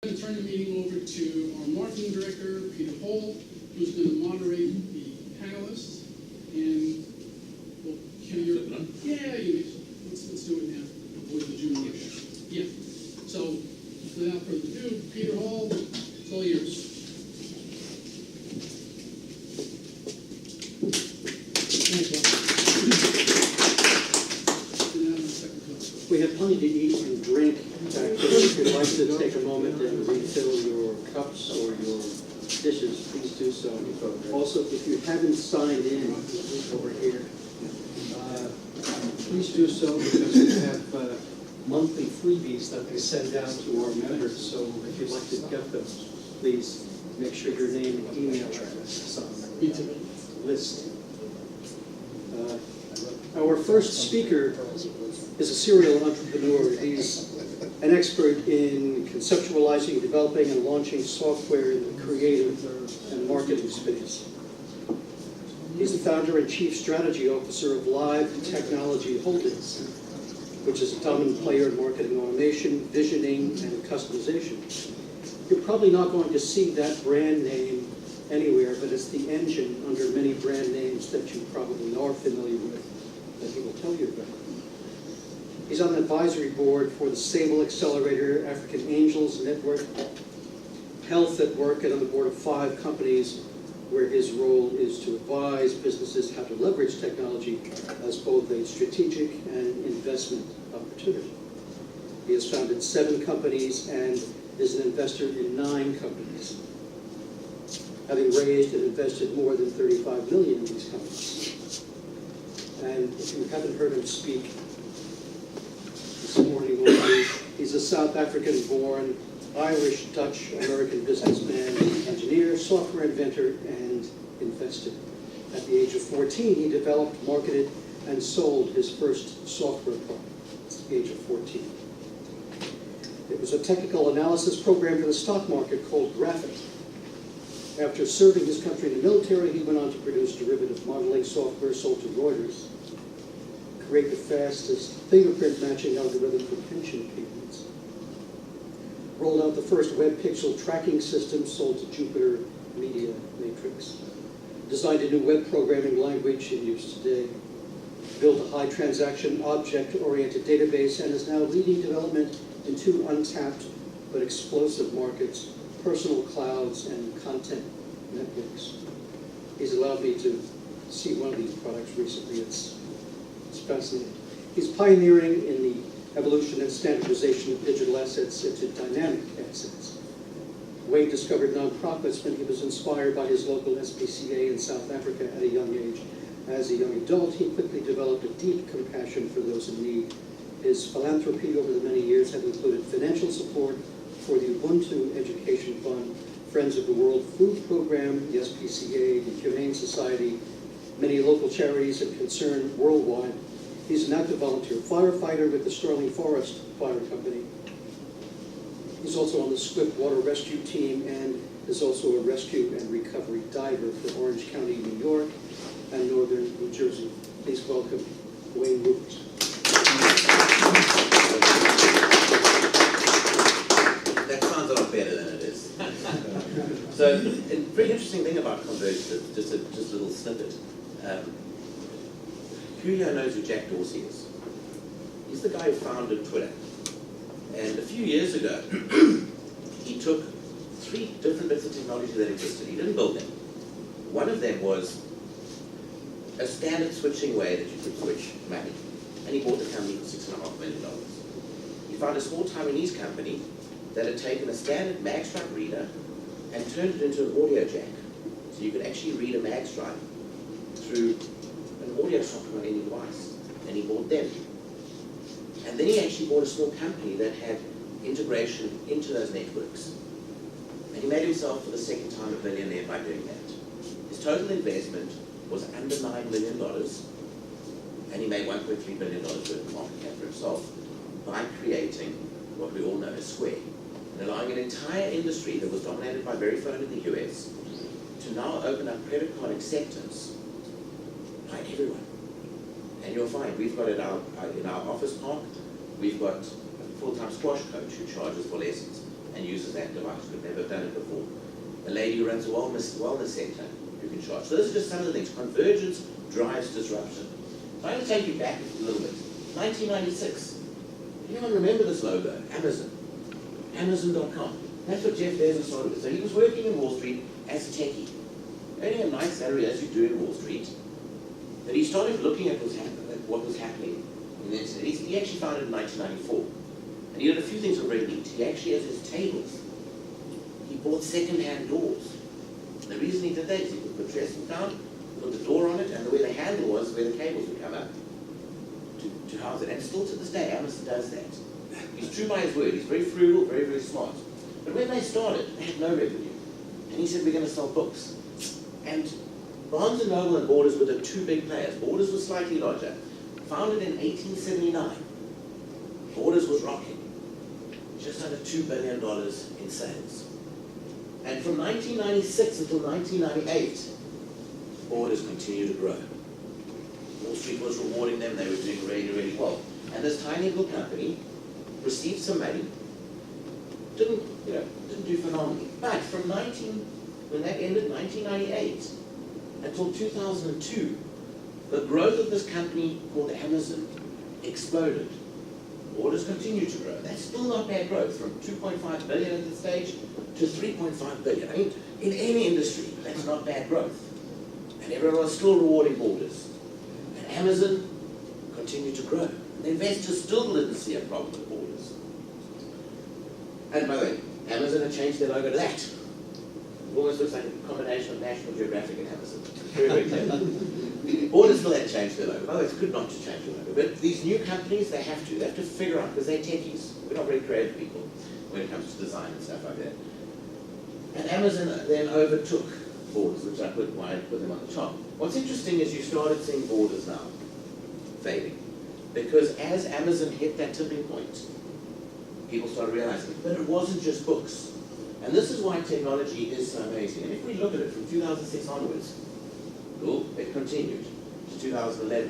I'm going to turn the meeting over to our marketing director, Peter Hall, who's going to moderate the panelists. And well, let's do it now. Avoid the June rush. Yeah. So without further ado, Peter Hall, it's all yours. We have plenty to eat and drink back there. If you'd like to take a moment and refill your cups or your dishes, please do so. Also, if you haven't signed in over here, please do so, because we have monthly freebies that we send out to our members. So if you'd like to get those, please make sure your name and email address is on the list. Our first speaker is a serial entrepreneur. He's an expert in conceptualizing, developing, and launching software in the creative and marketing space. He's the founder and chief strategy officer of Live Technology Holdings, which is a dominant player in marketing automation, visioning, and customization. You're probably not going to see that brand name anywhere, but it's the engine under many brand names that you probably are familiar with that he will tell you about. He's on the advisory board for the Stable Accelerator, African Angels Network, Health at Work, and on the board of 5 companies where his role is to advise businesses how to leverage technology as both a strategic and investment opportunity. He has founded 7 companies and is an investor in 9 companies, having raised and invested more than $35 million in these companies. And if you haven't heard him speak this morning, he's a South African-born, Irish, Dutch, American businessman, engineer, software inventor, and investor. At the age of 14, he developed, marketed, and sold his first software product at the age of 14. It was a technical analysis program for the stock market called Graphic. After serving his country in the military, he went on to produce derivative modeling software sold to Reuters, create the fastest fingerprint matching algorithm for pension payments, rolled out the first web pixel tracking system sold to Jupiter Media Matrix, designed a new web programming language in use today, built a high transaction object-oriented database, and is now leading development in 2 untapped but explosive markets, personal clouds and content networks. He's allowed me to see one of these products recently. It's fascinating. He's pioneering in the evolution and standardization of digital assets into dynamic assets. Wade discovered nonprofits when he was inspired by his local SPCA in South Africa at a young age. As a young adult, he quickly developed a deep compassion for those in need. His philanthropy over the many years have included financial support for the Ubuntu Education Fund, Friends of the World Food Program, the SPCA, the Humane Society, many local charities and concern worldwide. He's an active volunteer firefighter with the Sterling Forest Fire Company. He's also on the Swift Water Rescue Team and is also a rescue and recovery diver for Orange County, New York, and Northern New Jersey. Please welcome Wayne Rupert. That sounds a lot better than it is. So, a very interesting thing about Converge, just a little snippet. Who here knows who Jack Dorsey is? He's the guy who founded Twitter. And a few years ago, he took 3 different bits of technology that existed. He didn't build them. One of them was a standard switching way that you could switch money. And he bought the company for $6.5 million. He found a small Taiwanese company that had taken a standard magstripe reader and turned it into an audio jack. So you could actually read a magstripe through an audio software on any device. And he bought them. And then he actually bought a small company that had integration into those networks. And he made himself for the second time a billionaire by doing that. His total investment was under $9 million, and he made $1.3 billion worth of market cap for himself by creating what we all know as Square, and allowing an entire industry that was dominated by Verifone in the US to now open up credit card acceptance by everyone. And you'll find we've got it in our office park, we've got a full-time squash coach who charges for lessons. and uses that device. Could never have done it before. A lady who runs a wellness center, you can charge. So those are just some of the things. Convergence drives disruption. So I'm going to take you back a little bit. 1996. Anyone remember this logo? Amazon. Amazon.com. That's what Jeff Bezos started with. So he was working in Wall Street as a techie. Earning a nice salary as you do in Wall Street. But he started looking at what was happening in the internet. He actually founded in 1994. And he did a few things that were very neat. He actually, as his tables, he bought second-hand doors. And the reason he did that is he put the trestle down, put the door on it, and where the handle was where the cables would come up to house it. And still to this day, Amazon does that. He's true by his word. He's very frugal, very, very smart. But when they started, they had no revenue. And he said, we're going to sell books. And Barnes & Noble and Borders were the two big players. Borders was slightly larger. Founded in 1879. Borders was rocking. Just under $2 billion in sales. And from 1996 until 1998, Borders continued to grow. Wall Street was rewarding them. They were doing really, really well. And this tiny little company received some money. Didn't do phenomenally. But from when that ended, 1998, until 2002, the growth of this company called Amazon exploded. Orders continued to grow. That's still not bad growth, from 2.5 billion at this stage to 3.5 billion. I mean, in any industry, that's not bad growth. And everyone was still rewarding Borders. And Amazon continued to grow. And the investors still didn't see a problem with Borders. And by the way, Amazon had changed their logo to that. It almost looks like a combination of National Geographic and Amazon. Very, very clever. Borders still had changed their logo. By the way, it's good not to change their logo. But these new companies, they have to figure out, because they're techies. We're not very creative people when it comes to design and stuff like that. And Amazon then overtook Borders, which I put them on the top. What's interesting is you started seeing Borders now fading. Because as Amazon hit that tipping point, people started realizing, but it wasn't just books. And this is why technology is so amazing. And if we look at it from 2006 onwards, it continued to 2011.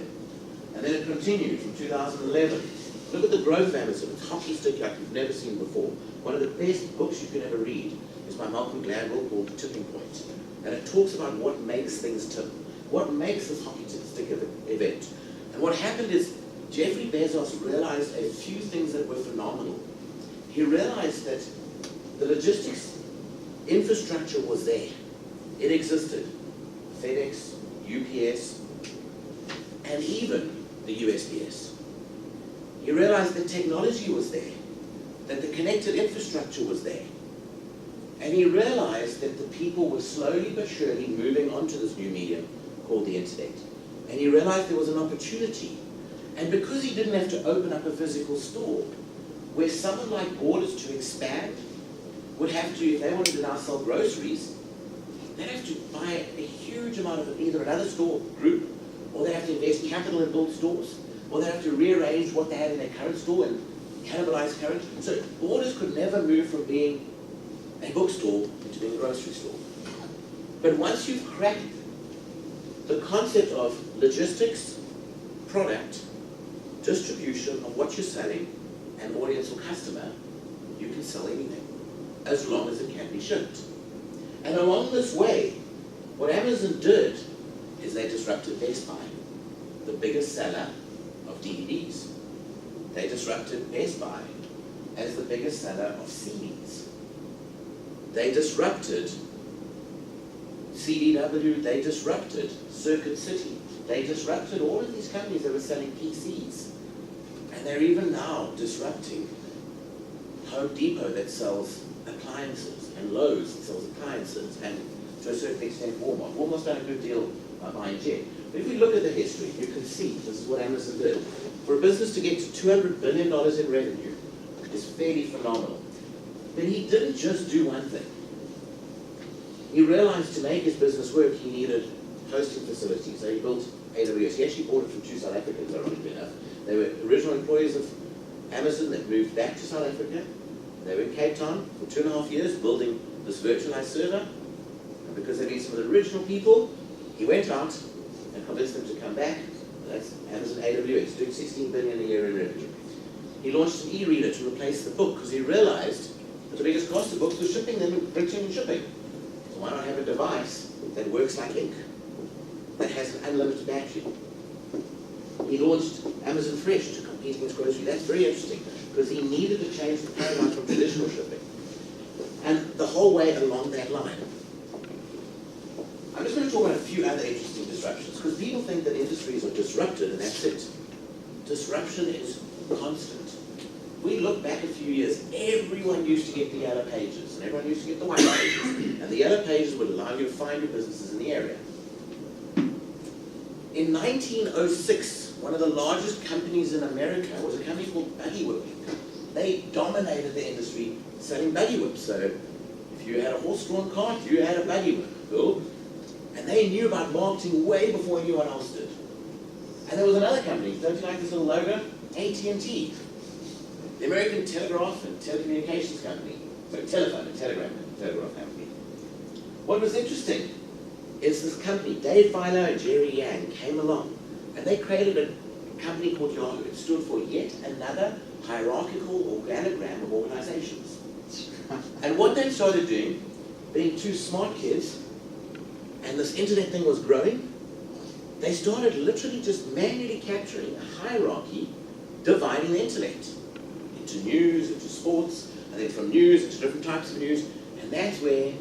And then it continued from 2011. Look at the growth of Amazon. It's hockey stick like you've never seen before. One of the best books you can ever read is by Malcolm Gladwell called The Tipping Point. And it talks about what makes things tip. What makes this hockey stick event. And what happened is Jeffrey Bezos realized a few things that were phenomenal. He realized that the logistics infrastructure was there. It existed. FedEx, UPS, and even the USPS. He realized that technology was there, that the connected infrastructure was there. And he realized that the people were slowly but surely moving onto this new medium called the internet. And he realized there was an opportunity. And because he didn't have to open up a physical store, where someone like Borders to expand would have to, if they wanted to now sell groceries, they'd have to buy a huge amount of either another store group, or they have to invest capital in build stores, or they have to rearrange what they had in their current store and cannibalize current. So Borders could never move from being a bookstore into being a grocery store. But once you've cracked the concept of logistics, product, distribution of what you're selling, and audience or customer, you can sell anything, as long as it can be shipped. And along this way, what Amazon did is they disrupted Best Buy, the biggest seller of DVDs. They disrupted Best Buy as the biggest seller of CDs. They disrupted CDW, they disrupted Circuit City. They disrupted all of these companies that were selling PCs. And they're even now disrupting Home Depot that sells appliances, and Lowe's that sells appliances, and to a certain extent Walmart. Walmart's done a good deal by buying Jet. But if we look at the history, you can see this is what Amazon did. For a business to get to $200 billion in revenue is fairly phenomenal. But he didn't just do one thing. He realized to make his business work, he needed hosting facilities. So he built AWS. He actually bought it from two South Africans, ironically enough. They were original employees of Amazon that moved back to South Africa. They were in Cape Town for 2.5 years building this virtualized server. And because they'd been some of the original people, he went out and convinced them to come back. That's Amazon AWS, doing $16 billion a year in revenue. He launched an e-reader to replace the book because he realized the the biggest cost of books was shipping them, printing and shipping. So why not have a device that works like ink, that has an unlimited battery? He launched Amazon Fresh to compete against grocery. That's very interesting, because he needed to change the paradigm from traditional shipping. And the whole way along that line. I'm just going to talk about a few other interesting disruptions, because people think that industries are disrupted and that's it. Disruption is constant. We look back a few years, everyone used to get the yellow pages, and everyone used to get the white pages, and the yellow pages would allow you to find your businesses in the area. In 1906, one of the largest companies in America was a company called Buggy Whip. They dominated the industry selling buggy whips. So if you had a horse-drawn cart, you had a buggy whip. Cool. And they knew about marketing way before anyone else did. And there was another company, don't you like this little logo? AT&T. The American Telegraph and Telecommunications Company. So telephone and telegraph company. What was interesting is this company, Dave Philo and Jerry Yang, came along and they created a company called Yahoo. It stood for yet another hierarchical organogram of organizations. And what they started doing, being two smart kids, and this internet thing was growing, they started literally just manually capturing a hierarchy, dividing the internet into news, into sports, and then from news into different types of news, and that's where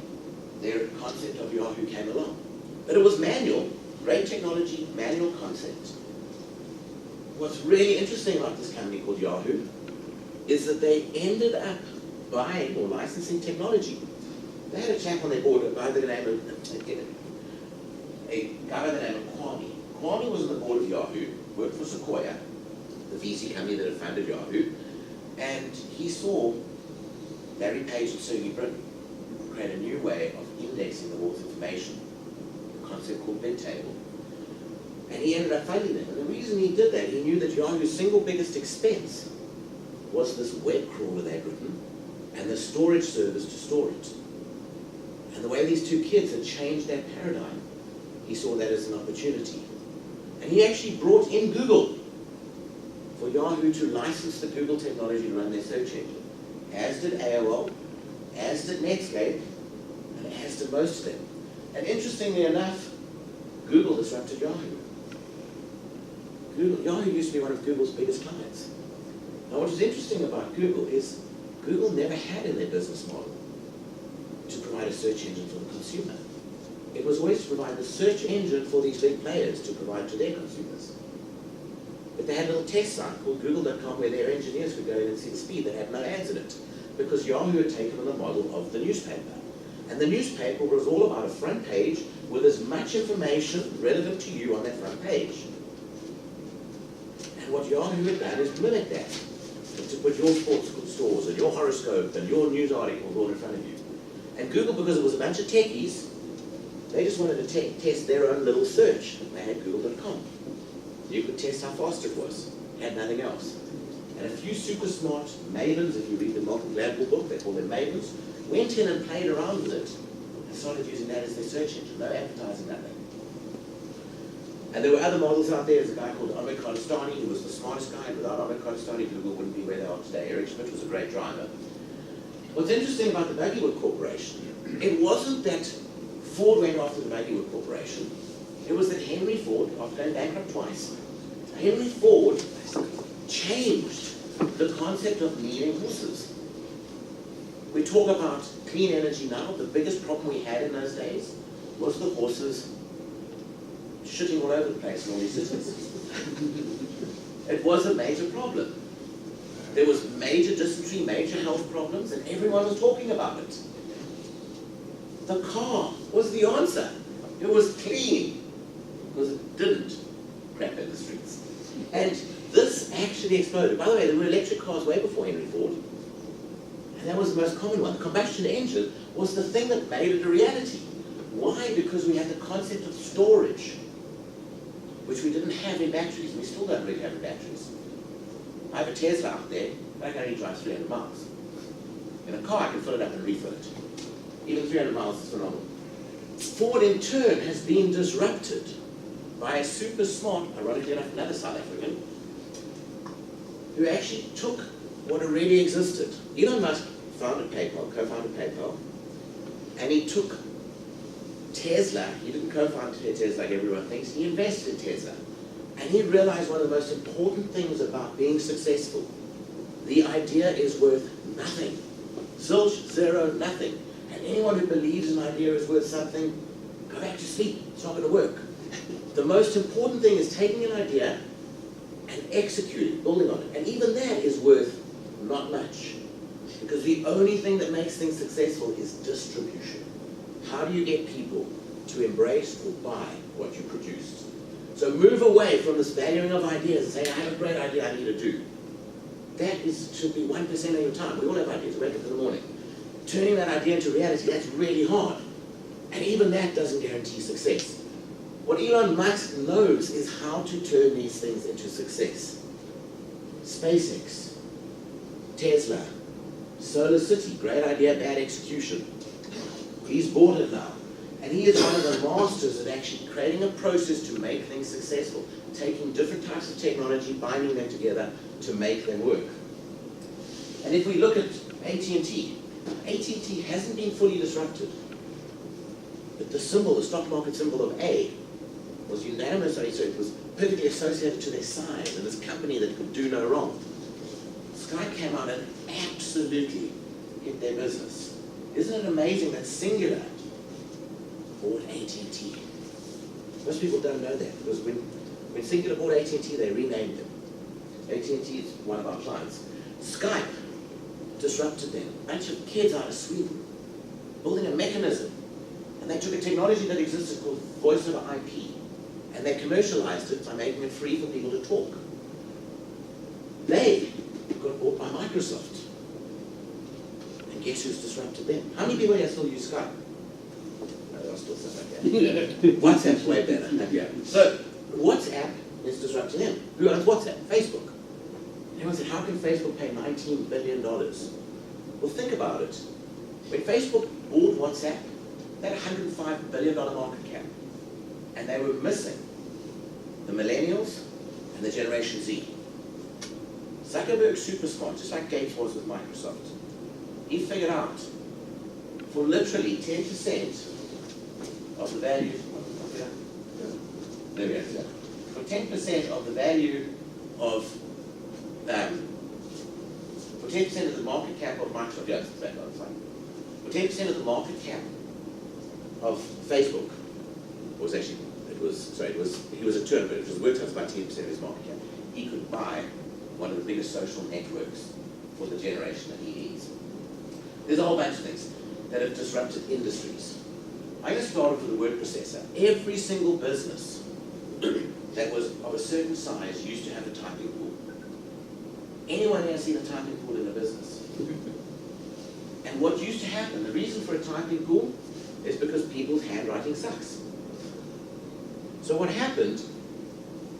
their concept of Yahoo came along. But it was manual, great technology, manual concept. What's really interesting about this company called Yahoo is that they ended up buying or licensing technology. They had a chap on their board, a guy by the name of Kwame. Kwame was on the board of Yahoo, worked for Sequoia, the VC company that had funded Yahoo, and he saw Larry Page and Sergey Brin create a new way of indexing the world's information, a concept called big table. And he ended up funding them. And the reason he did that, he knew that Yahoo's single biggest expense was this web crawler they'd written and the storage service to store it. And the way these two kids had changed that paradigm, he saw that as an opportunity. And he actually brought in Google for Yahoo to license the Google technology to run their search engine, as did AOL, as did Netscape, and as did most of them. And interestingly enough, Google disrupted Yahoo. Yahoo used to be one of Google's biggest clients. Now what is interesting about Google is Google never had in their business model to provide a search engine for the consumer. It was always to provide the search engine for these big players to provide to their consumers. But they had a little test site called google.com where their engineers could go in and see the speed that had no ads in it, because Yahoo had taken on the model of the newspaper. And the newspaper was all about a front page with as much information relevant to you on that front page. And what Yahoo had done is mimic that, to put your sports stores and your horoscope and your news articles all in front of you. And Google, because it was a bunch of techies, they just wanted to test their own little search. They had google.com. You could test how fast it was. Had nothing else. And a few super smart mavens, if you read the Malcolm Gladwell book, they call them mavens, went in and played around with it and started using that as their search engine. No advertising, nothing. And there were other models out there. There's a guy called Amit Kardashtani, who was the smartest guy. And without Amit Kardashtani, Google wouldn't be where they are today. Eric Schmidt was a great driver. What's interesting about the Buggywood Corporation, it wasn't that Ford went after the Buggywood Corporation. It was that Henry Ford, after going bankrupt twice, Henry Ford changed the concept of needing horses. We talk about clean energy now. The biggest problem we had in those days was the horses shitting all over the place in all these cities. It was a major problem. There was major dysentery, major health problems, and everyone was talking about it. The car was the answer. It was clean, because it didn't crap in the streets. And this actually exploded. By the way, there were electric cars way before Henry Ford, and that was the most common one. The combustion engine was the thing that made it a reality. Why? Because we had the concept of storage, which we didn't have in batteries. We still don't really have in batteries. I have a Tesla out there, but I can only drive 300 miles. In a car, I can fill it up and refill it. Even 300 miles is phenomenal. Ford, in turn, has been disrupted by a super smart, ironically enough, another South African, who actually took what already existed. Elon Musk founded PayPal, co-founded PayPal, and he took Tesla. He didn't co-found Tesla like everyone thinks. He invested in Tesla. And he realized one of the most important things about being successful. The idea is worth nothing. Zilch, zero, nothing. And anyone who believes an idea is worth something, go back to sleep. It's not going to work. The most important thing is taking an idea and executing, building on it. And even that is worth not much. Because the only thing that makes things successful is distribution. How do you get people to embrace or buy what you produced? So move away from this valuing of ideas and say, I have a great idea I need to do. That should be 1% of your time. We all have ideas. We wake up in the morning. Turning that idea into reality, that's really hard. And even that doesn't guarantee success. What Elon Musk knows is how to turn these things into success. SpaceX, Tesla, Solar City, great idea, bad execution. He's bought it now. And he is one of the masters at actually creating a process to make things successful, taking different types of technology, binding them together to make them work. And if we look at AT&T, AT&T hasn't been fully disrupted. But the symbol, the stock market symbol of A, was unanimous, so it was perfectly associated to their size and this company that could do no wrong. Sky came out and absolutely hit their business. Isn't it amazing that Singular bought AT&T? Most people don't know that, because when Singular bought AT&T, they renamed them. AT&T is one of our clients. Skype disrupted them. A bunch of kids out of Sweden building a mechanism. And they took a technology that existed called voice over IP, and they commercialized it by making it free for people to talk. They got bought by Microsoft. And guess who's disrupted them? How many people here still use Skype? No, there are still some like that. WhatsApp's way better. Okay. So, WhatsApp is disrupting them. Who owns WhatsApp? Facebook. Everyone said, how can Facebook pay $19 billion? Well, think about it. When Facebook bought WhatsApp, they had a $105 billion market cap. And they were missing the millennials and the Generation Z. Zuckerberg's super smart, just like Gates was with Microsoft. He figured out for literally 10% of the value, there we go, for 10% of the value of, for 10% of the market cap of Microsoft, yeah, it's fine. For 10% of the market cap of Facebook, he was a term, but it was worked out about 10% of his market cap. He could buy one of the biggest social networks for the generation that he needs. There's a whole bunch of things that have disrupted industries. I'm going to start off with the word processor. Every single business that was of a certain size used to have a typing pool. Anyone here seen a typing pool in a business? And what used to happen, the reason for a typing pool is because people's handwriting sucks. So what happened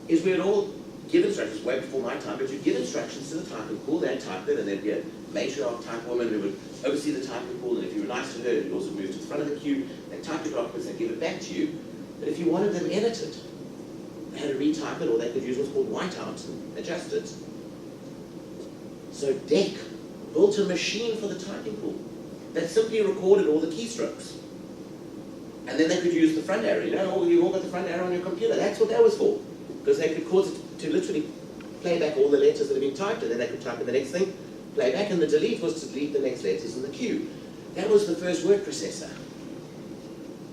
is we had all give instructions, way before my time, but you'd give instructions to the typing pool, they'd type it, and there'd be a matriarch type woman who would oversee the typing pool, and if you were nice to her, you'd also move to the front of the queue, they'd type your documents and give it back to you. But if you wanted them edited, they had to retype it, or they could use what's called whiteout and adjust it. So DEC built a machine for the typing pool that simply recorded all the keystrokes. And then they could use the front arrow. You know, you all got the front arrow on your computer. That's what that was for. Because they could cause it to literally play back all the letters that have been typed, and then they could type in the next thing, play back, and the delete was to delete the next letters in the queue. That was the first word processor.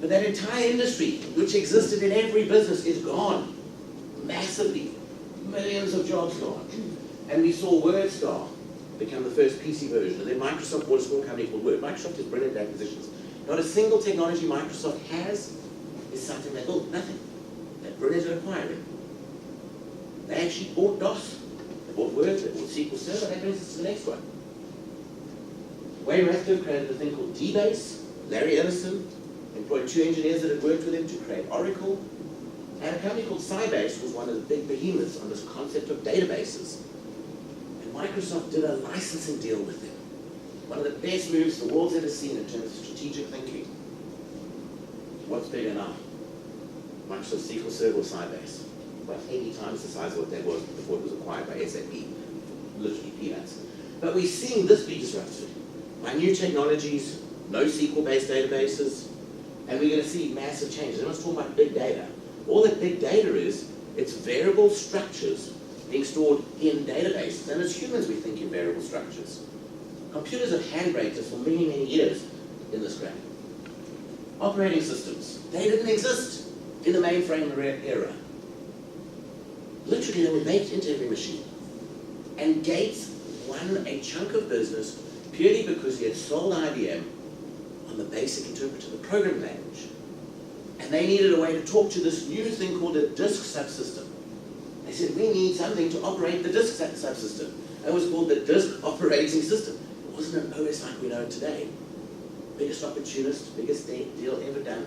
But that entire industry, which existed in every business, is gone. Massively. Millions of jobs gone. And we saw WordStar become the first PC version, and then Microsoft bought a small company called Word. Microsoft has brilliant acquisitions. Not a single technology Microsoft has is something they built. Nothing. They're brilliant at acquiring. They actually bought DOS. They bought Word, they bought SQL Server. That brings us to the next one. Wayne Radcliffe created a thing called DBase. Larry Ellison employed 2 engineers that had worked with him to create Oracle. And a company called Sybase was one of the big behemoths on this concept of databases. And Microsoft did a licensing deal with them. One of the best moves the world's ever seen in terms of strategic thinking. What's bigger now? Microsoft SQL Server or Sybase? About 80 times the size of what that was before it was acquired by SAP. Literally peanuts. But we're seeing this be disrupted. by new technologies, NoSQL-based databases, and we're going to see massive changes. Everyone's talking about big data. All that big data is, it's variable structures being stored in databases. And as humans, we think in variable structures. Computers have handbraked us for many, many years in this ground. Operating systems, they didn't exist in the mainframe era. Literally, they were baked into every machine. And Gates won a chunk of business purely because he had sold IBM on the basic interpreter, the programming language. And they needed a way to talk to this new thing called a disk subsystem. They said, we need something to operate the disk subsystem. And it was called the disk operating system. It wasn't an OS like we know it today. Biggest opportunist, biggest deal ever done.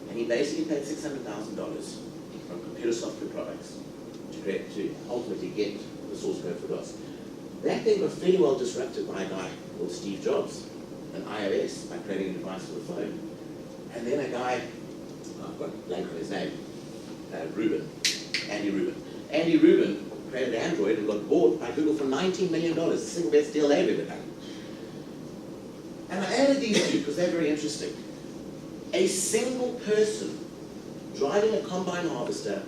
And he basically paid $600,000 from computer software products to ultimately get the source code for DOS. That thing got fairly well disrupted by a guy called Steve Jobs, an iOS, by creating a device for the phone. And then a guy, I've got a blank on his name, Andy Rubin. Andy Rubin created Android and got bought by Google for $19 million, the single best deal they've ever done. And I added these two because they're very interesting. A single person driving a combine harvester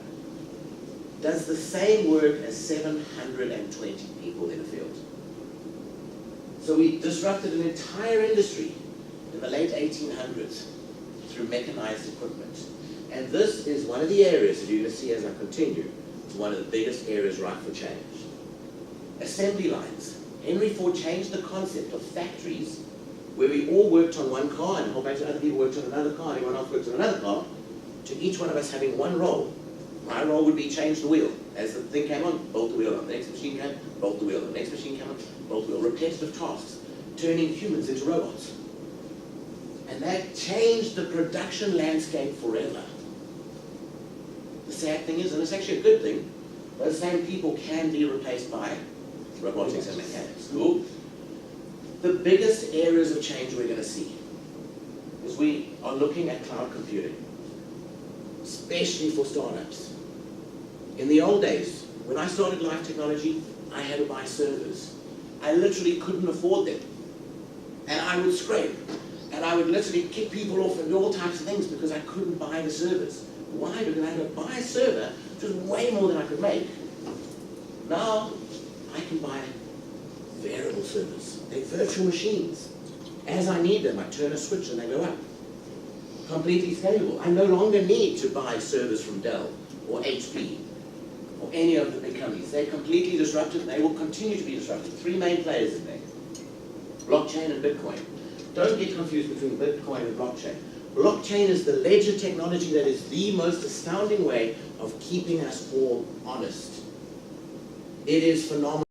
does the same work as 720 people in a field. So we disrupted an entire industry in the late 1800s through mechanized equipment. And this is one of the areas that you're going to see as I continue, is one of the biggest areas ripe for change. Assembly lines. Henry Ford changed the concept of factories where we all worked on one car and a whole bunch of other people worked on another car and everyone else worked on another car, to each one of us having one role. My role would be change the wheel. As the thing came on, bolt the wheel on. The next machine came, bolt the wheel on. The next machine came on, bolt the wheel. Repetitive tasks, turning humans into robots. And that changed the production landscape forever. The sad thing is, and it's actually a good thing, those same people can be replaced by robotics and mechanics. Cool. The biggest areas of change we're going to see is we are looking at cloud computing, especially for startups. In the old days, when I started Life Technology, I had to buy servers. I literally couldn't afford them. And I would scrape. And I would literally kick people off and do all types of things because I couldn't buy the servers. Why? Because I had to buy a server, which was way more than I could make. Now, I can buy variable servers. They're virtual machines. As I need them, I turn a switch and they go up. Completely scalable. I no longer need to buy servers from Dell or HP or any of the big companies. They're completely disrupted. They will continue to be disrupted. Three main players in there. Blockchain and Bitcoin. Don't get confused between Bitcoin and blockchain. Blockchain is the ledger technology that is the most astounding way of keeping us all honest. It is phenomenal.